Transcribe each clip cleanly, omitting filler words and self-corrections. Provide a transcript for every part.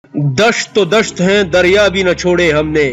दश्त तो दश्त हैं, दरिया भी न छोड़े हमने,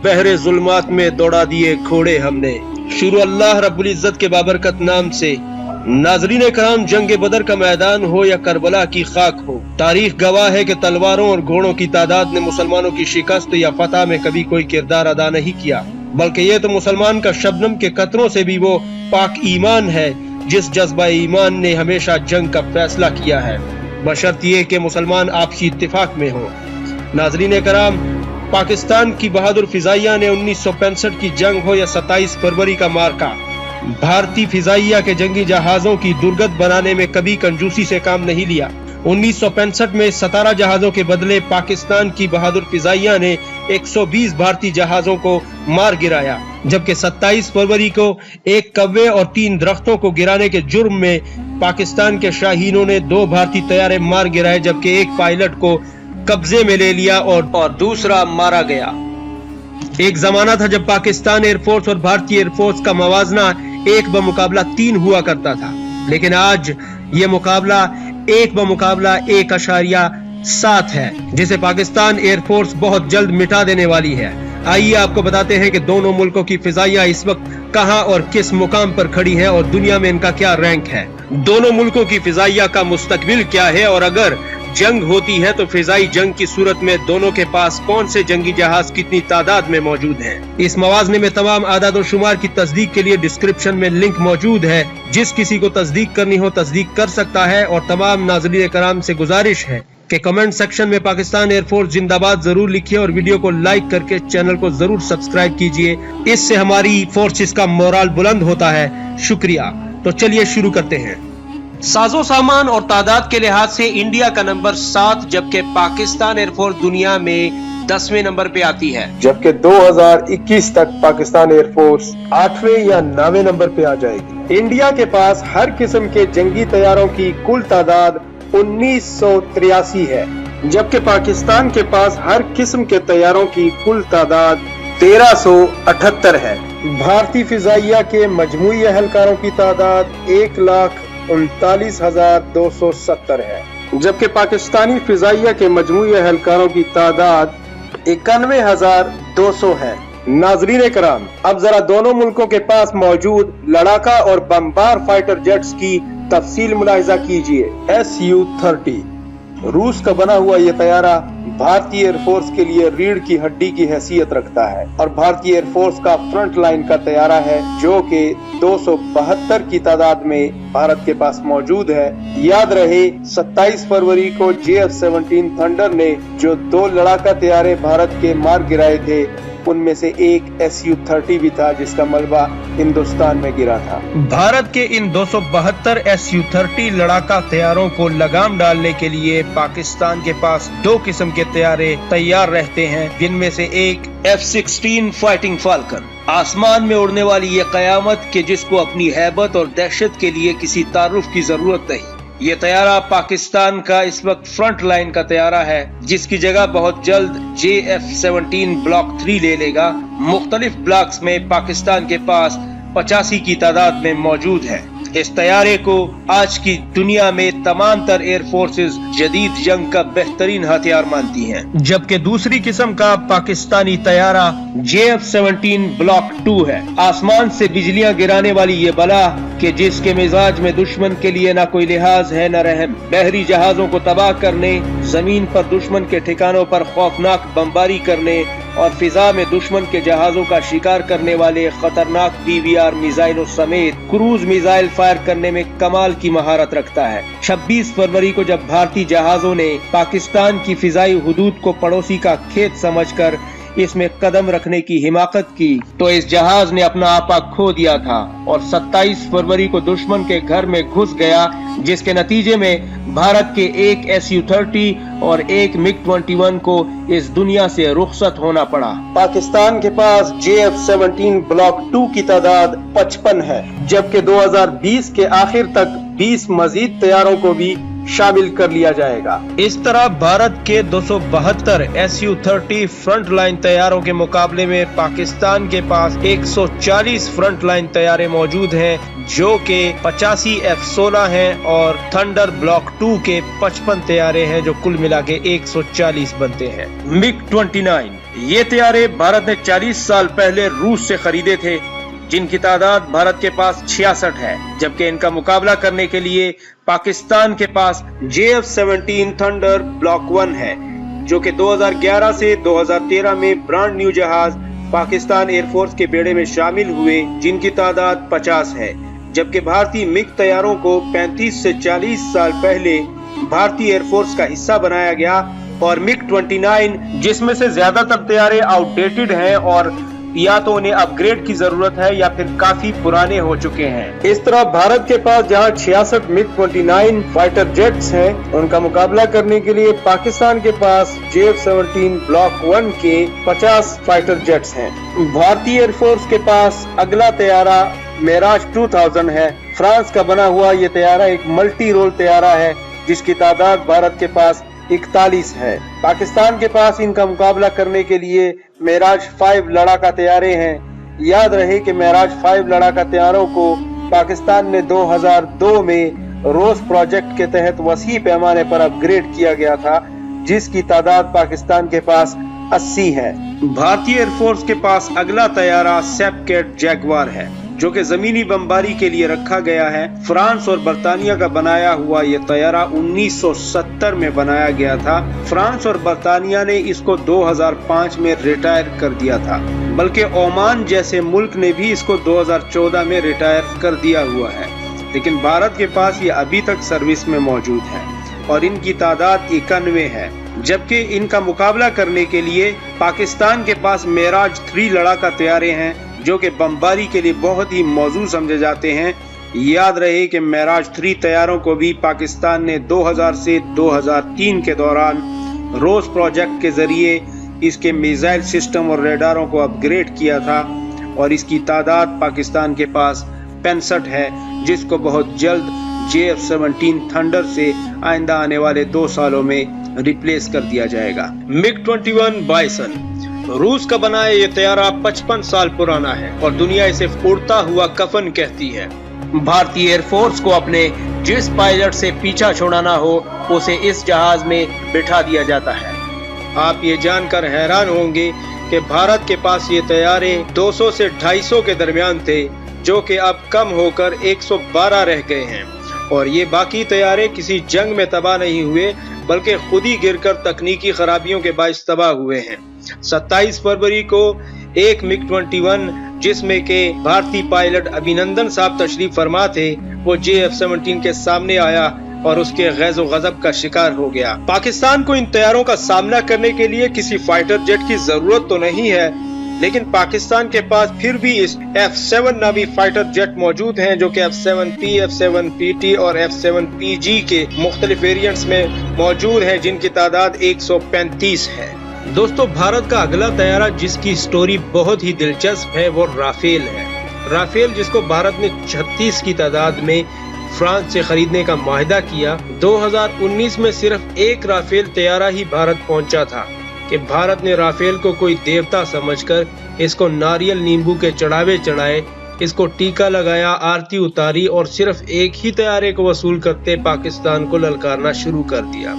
बहरे जुल्मात में दौड़ा दिए खोड़े हमने। शुरू अल्लाह रब्बुल इज्जत के बाबरकत नाम से। नाज़रीन कराम, जंग बदर का मैदान हो या करबला की खाक हो, तारीख गवाह है कि तलवारों और घोड़ों की तादाद ने मुसलमानों की शिकस्त या फतह में कभी कोई किरदार अदा नहीं किया, बल्कि ये तो मुसलमान का शबनम के कतरों से भी वो पाक ईमान है जिस जज्बा ईमान ने हमेशा जंग का फैसला किया है, बशर्त ये कि मुसलमान आपसी इत्तेफाक में हो। नाज़रीन कराम, पाकिस्तान की बहादुर फिजाइया ने 1965 की जंग हो या 27 फरवरी का मार्का, भारतीय फिजाइया के जंगी जहाजों की दुर्गत बनाने में कभी कंजूसी से काम नहीं लिया। 1965 में 17 जहाजों के बदले पाकिस्तान की बहादुर फिजाइया ने 120 भारतीय जहाजों को मार गिराया, जबकि 27 फरवरी को एक कौवे और 3 दरख्तों को गिराने के जुर्म में पाकिस्तान के शाहीनों ने 2 भारतीय तैयारे मार गिराए, जबकि एक पायलट को कब्जे में ले लिया और दूसरा मारा गया। एक जमाना था जब पाकिस्तान एयरफोर्स और भारतीय एयरफोर्स का मवाजना 1 बमुकाबला 3 हुआ करता था, लेकिन आज ये मुकाबला 1 बमुकाबला 1.7 है, जिसे पाकिस्तान एयरफोर्स बहुत जल्द मिटा देने वाली है। आइए आपको बताते हैं कि दोनों मुल्कों की फिजाइयां इस वक्त कहां और किस मुकाम पर खड़ी हैं और दुनिया में इनका क्या रैंक है। दोनों मुल्कों की फिजाइया का मुस्तकबिल क्या है, और अगर जंग होती है तो फिजाई जंग की सूरत में दोनों के पास कौन से जंगी जहाज कितनी तादाद में मौजूद हैं। इस मवाजने में तमाम आदाद और शुमार की तस्दीक के लिए डिस्क्रिप्शन में लिंक मौजूद है, जिस किसी को तस्दीक करनी हो तस्दीक कर सकता है। और तमाम नाज़रीन कराम से गुजारिश है कि कमेंट सेक्शन में पाकिस्तान एयरफोर्स जिंदाबाद जरूर लिखिए और वीडियो को लाइक करके चैनल को जरूर सब्सक्राइब कीजिए, इससे हमारी फोर्सेस का मोराल बुलंद होता है। शुक्रिया। तो चलिए शुरू करते हैं। साजो सामान और तादाद के लिहाज से इंडिया का नंबर 7, जबकि पाकिस्तान एयरफोर्स दुनिया में 10वें नंबर पे आती है, जबकि 2021 तक पाकिस्तान एयरफोर्स 8वें या 9वें नंबर पे आ जाएगी। इंडिया के पास हर किस्म के जंगी तैयारों की कुल तादाद 1983 है, जबकि पाकिस्तान के पास हर किस्म के तैयारों की कुल तादाद 1378 है। भारतीय फिजाइया के मजमूई अहलकारों की तादाद 1,39,270 है, जबकि पाकिस्तानी फिजाइया के मजमूई अहलकारों की तादाद 91,200 है। नाज़रीन कराम, अब जरा दोनों मुल्कों के पास मौजूद लड़ाका और बमबार फाइटर जेट्स की तफसील मुलाहिजा कीजिए। Su-30 रूस का बना हुआ ये तैयारा भारतीय एयरफोर्स के लिए रीढ़ की हड्डी की हैसियत रखता है और भारतीय एयरफोर्स का फ्रंट लाइन का तैयारा है, जो कि 272 की तादाद में भारत के पास मौजूद है। याद रहे 27 फरवरी को JF-17 थंडर ने जो 2 लड़ाका तैयारे भारत के मार गिराए थे, उनमें से एक Su-30 भी था जिसका मलबा हिंदुस्तान में गिरा था। भारत के इन 272 Su-30 लड़ाका तैयारों को लगाम डालने के लिए पाकिस्तान के पास 2 किस्म के तैयारे तैयार रहते हैं, जिनमें से एक F-16 फाइटिंग फाल्कन, आसमान में उड़ने वाली ये कयामत कि जिसको अपनी हैबत और दहशत के लिए किसी तारुफ की जरूरत नहीं। ये तैयारा पाकिस्तान का इस वक्त फ्रंट लाइन का तैयारा है, जिसकी जगह बहुत जल्द JF-17 ब्लॉक 3 ले लेगा। मुख्तलिफ ब्लॉक्स में पाकिस्तान के पास 85 की तादाद में मौजूद है। इस तैयारे को आज की दुनिया में तमाम तर एयर फोर्सेस जदीद जंग का बेहतरीन हथियार मानती हैं, जबकि दूसरी किस्म का पाकिस्तानी तैयारा JF-17 ब्लॉक 2 है। आसमान से बिजलियां गिराने वाली ये बला कि जिसके मिजाज में दुश्मन के लिए ना कोई लिहाज है न रहम, बहरी जहाजों को तबाह करने, जमीन पर दुश्मन के ठिकानों पर खौफनाक बमबारी करने और फिजा में दुश्मन के जहाजों का शिकार करने वाले खतरनाक PVR मिसाइलों समेत क्रूज मिसाइल फायर करने में कमाल की महारत रखता है। 26 फरवरी को जब भारतीय जहाजों ने पाकिस्तान की फिजाई हुदूद को पड़ोसी का खेत समझकर इसमें कदम रखने की हिमाकत की, तो इस जहाज ने अपना आपा खो दिया था और 27 फरवरी को दुश्मन के घर में घुस गया, जिसके नतीजे में भारत के एक Su-30 और एक MiG-21 को इस दुनिया से रुखसत होना पड़ा। पाकिस्तान के पास JF-17 ब्लॉक 2 की तादाद 55 है, जबकि 2020 के आखिर तक 20 मजीद तैयारों को भी शामिल कर लिया जाएगा। इस तरह भारत के 272 Su-30 फ्रंट लाइन तैयारों के मुकाबले में पाकिस्तान के पास 140 फ्रंट लाइन तैयारे मौजूद हैं, जो कि 85 F-16 हैं और थंडर ब्लॉक 2 के 55 तैयारे हैं, जो कुल मिला के 140 बनते हैं। MiG-29 ये तैयारे भारत ने 40 साल पहले रूस से खरीदे थे, जिनकी तादाद भारत के पास 66 है, जबकि इनका मुकाबला करने के लिए पाकिस्तान के पास JF-17 थंडर ब्लॉक 1 है, जो कि 2011 से 2013 में ब्रांड न्यू जहाज पाकिस्तान एयरफोर्स के बेड़े में शामिल हुए, जिनकी तादाद 50 है, जबकि भारतीय मिग तैयारों को 35 से 40 साल पहले भारतीय एयरफोर्स का हिस्सा बनाया गया और MiG-29 जिसमें से ज्यादातर तैयारे आउटडेटेड हैं और या तो उन्हें अपग्रेड की जरूरत है या फिर काफी पुराने हो चुके हैं। इस तरह भारत के पास जहां 66 MiG-29 फाइटर जेट्स हैं, उनका मुकाबला करने के लिए पाकिस्तान के पास JF-17 ब्लॉक 1 के 50 फाइटर जेट्स हैं। भारतीय एयरफोर्स के पास अगला तैयारा मेराज 2000 है। फ्रांस का बना हुआ ये तैयारा एक मल्टी रोल तैयारा है, जिसकी तादाद भारत के पास 41 है। पाकिस्तान के पास इनका मुकाबला करने के लिए मेराज 5 लड़ाका तैयारे हैं। याद रहे कि मेराज 5 लड़ाका तैयारों को पाकिस्तान ने 2002 में रोज प्रोजेक्ट के तहत वसी पैमाने पर अपग्रेड किया गया था, जिसकी तादाद पाकिस्तान के पास 80 है। भारतीय एयरफोर्स के पास अगला तैयारा सेपकेट जैगवार है, जो कि जमीनी बमबारी के लिए रखा गया है। फ्रांस और बर्तानिया का बनाया हुआ यह तैयारा 1970 में बनाया गया था। फ्रांस और बर्तानिया ने इसको 2005 में रिटायर कर दिया था, बल्कि ओमान जैसे मुल्क ने भी इसको 2014 में रिटायर कर दिया हुआ है, लेकिन भारत के पास ये अभी तक सर्विस में मौजूद है और इनकी तादाद 91 है। जबकि इनका मुकाबला करने के लिए पाकिस्तान के पास मेराज 3 लड़ाका तैयारे हैं, जो कि बमबारी के लिए बहुत ही मौजूद समझे जाते हैं। याद रहे कि मेराज 3 तैयारों को भी पाकिस्तान ने 2000 से 2003 के दौरान रोज प्रोजेक्ट के जरिए इसके मिसाइल सिस्टम और रेडारों को अपग्रेड किया था और इसकी तादाद पाकिस्तान के पास 65 है, जिसको बहुत जल्द JF-17 थंडर से आइंदा आने वाले 2 सालों में रिप्लेस कर दिया जाएगा। MiG-21 बाइसन रूस का बनाया ये तैयारा 55 साल पुराना है और दुनिया इसे उड़ता हुआ कफन कहती है। भारतीय एयरफोर्स को अपने जिस पायलट से पीछा छुड़ाना हो, उसे इस जहाज में बिठा दिया जाता है। आप ये जानकर हैरान होंगे कि भारत के पास ये तैयारे 200 से 250 के दरमियान थे, जो कि अब कम होकर 112 रह गए हैं और ये बाकी तैयारे किसी जंग में तबाह नहीं हुए, बल्कि खुद ही गिरकर तकनीकी खराबियों के बाइस तबाह हुए हैं। 27 फरवरी को एक MiG-21 जिसमें के भारतीय पायलट अभिनंदन साहब तशरीफ फरमा थे, वो JF-17 के सामने आया और उसके गैज़ो गज़ब का शिकार हो गया। पाकिस्तान को इन तैयारों का सामना करने के लिए किसी फाइटर जेट की जरूरत तो नहीं है, लेकिन पाकिस्तान के पास फिर भी इस F-7 नामी फाइटर जेट मौजूद हैं, जो कि F-7P, F-7PT और F-7PG के मुख्तलिफ वेरिएंट्स में मौजूद हैं, जिनकी तादाद 135 है। दोस्तों, भारत का अगला तैयारा जिसकी स्टोरी बहुत ही दिलचस्प है वो राफेल है। राफेल जिसको भारत ने 36 की तादाद में फ्रांस से खरीदने का माहिदा किया। 2019 में सिर्फ एक राफेल तैयारा ही भारत पहुंचा था कि भारत ने राफेल को कोई देवता समझकर इसको नारियल नींबू के चढ़ावे चढ़ाए, इसको टीका लगाया, आरती उतारी और सिर्फ एक ही तैयारे को वसूल करते पाकिस्तान को ललकारना शुरू कर दिया।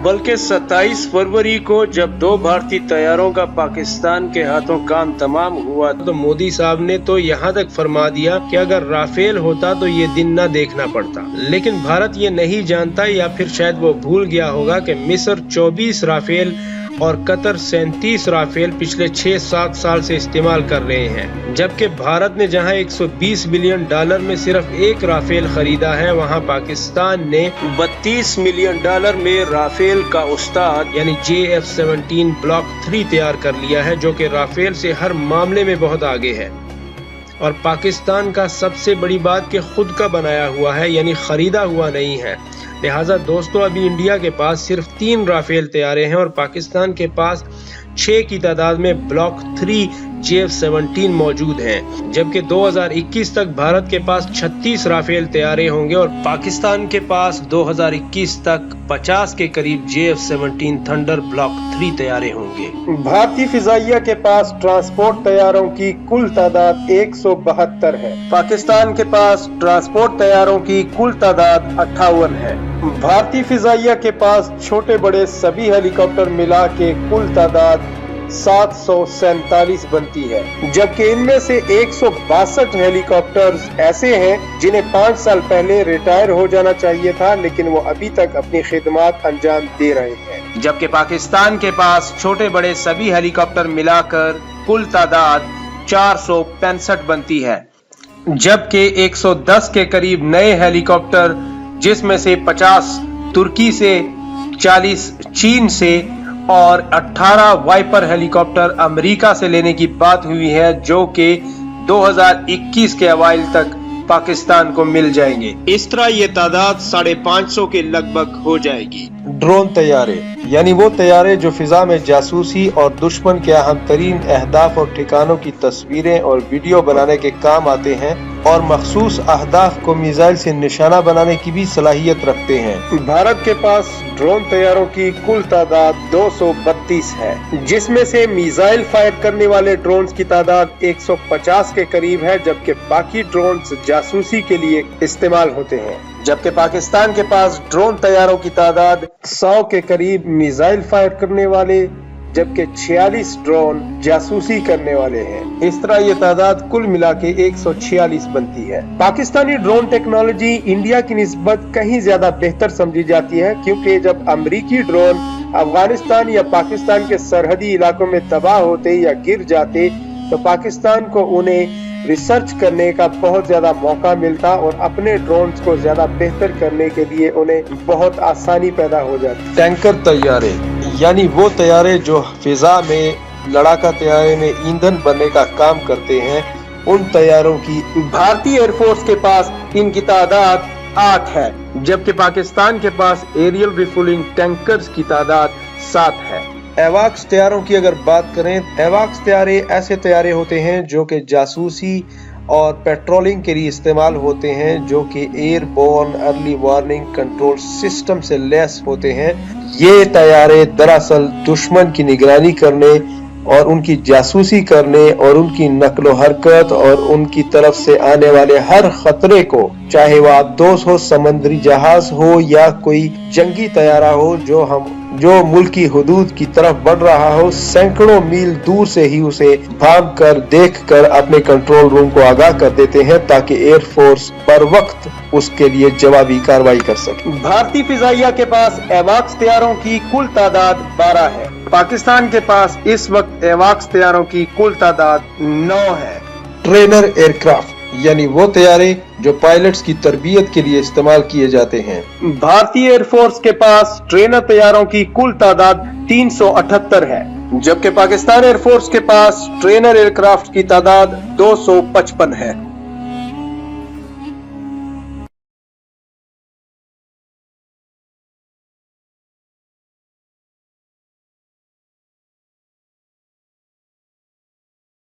बल्कि 27 फरवरी को जब 2 भारतीय तैयारों का पाकिस्तान के हाथों काम तमाम हुआ, तो मोदी साहब ने तो यहाँ तक फरमा दिया कि अगर राफेल होता तो ये दिन न देखना पड़ता। लेकिन भारत ये नहीं जानता, या फिर शायद वो भूल गया होगा कि मिस्र 24 राफेल और कतर 37 राफेल पिछले 6-7 साल से इस्तेमाल कर रहे हैं, जबकि भारत ने जहां 120 बिलियन डॉलर में सिर्फ एक राफेल खरीदा है, वहां पाकिस्तान ने 32 मिलियन डॉलर में राफेल का उस्ताद यानी JF-17 ब्लॉक 3 तैयार कर लिया है, जो कि राफेल से हर मामले में बहुत आगे है। और पाकिस्तान का सबसे बड़ी बात कि खुद का बनाया हुआ है, यानी खरीदा हुआ नहीं है। लिहाजा दोस्तों, अभी इंडिया के पास सिर्फ 3 राफेल तैयारे हैं और पाकिस्तान के पास 6 की तादाद में ब्लॉक 3 JF-17 मौजूद हैं, जबकि 2021 तक भारत के पास 36 राफेल तैयारे होंगे और पाकिस्तान के पास 2021 तक 50 के करीब JF-17 थंडर ब्लॉक 3 तैयारे होंगे। भारतीय फिजाइया के पास ट्रांसपोर्ट तैयारों की कुल तादाद 172 है। पाकिस्तान के पास ट्रांसपोर्ट तैयारों की कुल तादाद 58 है। भारतीय फिजाइया के पास छोटे बड़े सभी हेलीकॉप्टर मिला के कुल तादाद 747 बनती है, जबकि इनमें से 162 हेलीकॉप्टर्स ऐसे हैं जिन्हें 5 साल पहले रिटायर हो जाना चाहिए था, लेकिन वो अभी तक अपनी खिदमत अंजाम दे रहे हैं। जबकि पाकिस्तान के पास छोटे बड़े सभी हेलीकॉप्टर मिलाकर कुल तादाद 465 बनती है, जबकि 110 के करीब नए हेलीकॉप्टर, जिसमें से 50 तुर्की से, 40 चीन से और 18 वाइपर हेलीकॉप्टर अमेरिका से लेने की बात हुई है, जो कि 2021 के अवाइल तक पाकिस्तान को मिल जाएंगे। इस तरह ये तादाद 550 के लगभग हो जाएगी। ड्रोन तैयारे यानी वो तैयारे जो फिजा में जासूसी और दुश्मन के अहम तरीन अहदाफ और ठिकानों की तस्वीरें और वीडियो बनाने के काम आते हैं और मखसूस अहदाफ को मिसाइल से निशाना बनाने की भी सलाहियत रखते हैं। भारत के पास ड्रोन तैयारों की कुल तादाद 232 है, जिसमें से मिसाइल फायर करने वाले ड्रोन की तादाद 150 के करीब है, जबकि बाकी ड्रोन जासूसी के लिए इस्तेमाल होते हैं। जबकि पाकिस्तान के पास ड्रोन तैयारों की तादाद 100 के करीब मिसाइल फायर करने वाले, जबकि 46 ड्रोन जासूसी करने वाले हैं। इस तरह ये तादाद कुल मिला के 146 बनती है। पाकिस्तानी ड्रोन टेक्नोलॉजी इंडिया की निस्बत कहीं ज्यादा बेहतर समझी जाती है, क्योंकि जब अमेरिकी ड्रोन अफगानिस्तान या पाकिस्तान के सरहदी इलाकों में तबाह होते या गिर जाते तो पाकिस्तान को उन्हें रिसर्च करने का बहुत ज्यादा मौका मिलता और अपने ड्रोन्स को ज्यादा बेहतर करने के लिए उन्हें बहुत आसानी पैदा हो जाती। टैंकर तैयारे यानी वो तैयारे जो फिजा में लड़ाका तैयारे में ईंधन बनने का काम करते हैं, उन तैयारों की भारतीय एयरफोर्स के पास इनकी तादाद 8 है, जबकि पाकिस्तान के पास एरियल रिफुलिंग टैंकर्स की तादाद 7 है। एवाक्स तैयारों की अगर बात करें, एवाक्स तैयारे ऐसे तैयारे होते हैं जो कि जासूसी और पेट्रोलिंग के लिए इस्तेमाल होते हैं, जो कि airborne early warning control system से लैस होते हैं। ये तैयारे दरअसल दुश्मन की निगरानी करने और उनकी जासूसी करने और उनकी नकलो हरकत और उनकी तरफ से आने वाले हर खतरे को, चाहे वह दोस्त हो, समंदरी जहाज हो या कोई जंगी तैयारा हो जो मुल्क की हुदूद की तरफ बढ़ रहा हो, सैकड़ों मील दूर से ही उसे भाग कर देख कर अपने कंट्रोल रूम को आगाह कर देते हैं, ताकि एयरफोर्स बर वक्त उसके लिए जवाबी कार्रवाई कर सके। भारतीय फिजाइया के पास एवाक्स तैयारों की कुल तादाद 12 है। पाकिस्तान के पास इस वक्त एवाक्स तैयारों की कुल तादाद 9 है। ट्रेनर एयरक्राफ्ट यानी वो तैयारे जो पायलट्स की तरबियत के लिए इस्तेमाल किए जाते हैं। भारतीय एयरफोर्स के पास ट्रेनर तैयारों की कुल तादाद 378 है, जबकि पाकिस्तान एयरफोर्स के पास ट्रेनर एयरक्राफ्ट की तादाद 255 है।